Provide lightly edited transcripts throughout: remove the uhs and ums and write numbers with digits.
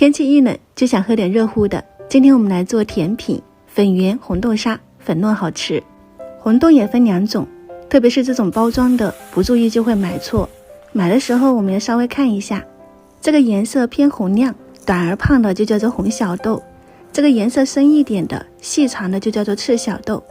天气一冷就想喝点热乎的，今天我们来做甜品，粉圆红豆沙，粉糯好吃。红豆也分两种，特别是这种包装的，不注意就会买错。买的时候我们要稍微看一下，这个颜色偏红亮，短而胖的就叫做红小豆，这个颜色深一点的细长的就叫做赤小豆。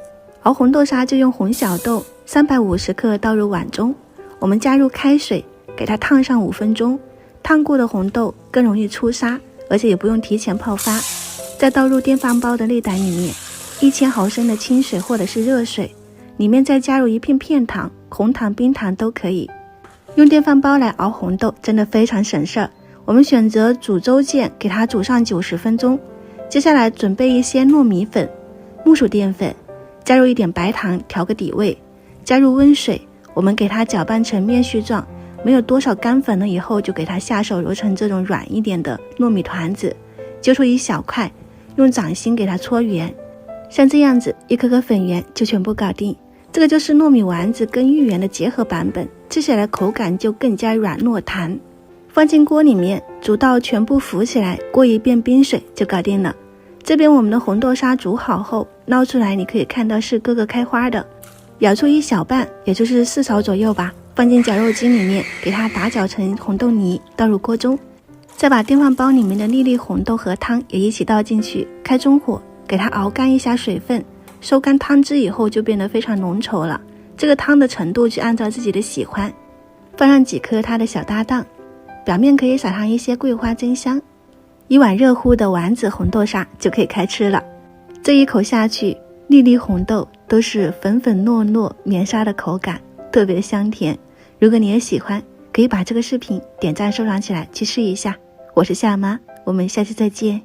熬红豆沙就用红小豆350克倒入碗中，我们加入开水，给它烫上5分钟。烫过的红豆更容易出沙，而且也不用提前泡发。再倒入电饭煲的内胆里面，1000毫升的清水或者是热水，里面再加入一片片糖，红糖冰糖都可以。用电饭煲来熬红豆真的非常省事儿。我们选择煮粥键，给它煮上90分钟。接下来准备一些糯米粉、木薯淀粉，加入一点白糖调个底味，加入温水，我们给它搅拌成面絮状。没有多少干粉了以后，就给它下手揉成这种软一点的糯米团子，揪出一小块，用掌心给它搓圆，像这样子一颗颗粉圆就全部搞定。这个就是糯米丸子跟芋圆的结合版本，吃起来口感就更加软糯弹。放进锅里面煮到全部浮起来，过一遍冰水就搞定了。这边我们的红豆沙煮好后捞出来，你可以看到是各个开花的，舀出一小半，也就是4勺左右吧，放进绞肉机里面，给它打搅成红豆泥，倒入锅中，再把电饭煲里面的粒粒红豆和汤也一起倒进去，开中火，给它熬干一下水分，收干汤汁以后就变得非常浓稠了。这个汤的程度就按照自己的喜欢，放上几颗它的小搭档，表面可以撒上一些桂花增香。一碗热乎的丸子红豆沙就可以开吃了。这一口下去，粒粒红豆都是粉粉糯糯绵沙的口感，特别的香甜。如果你也喜欢，可以把这个视频点赞收藏起来去试一下。我是夏妈，我们下期再见。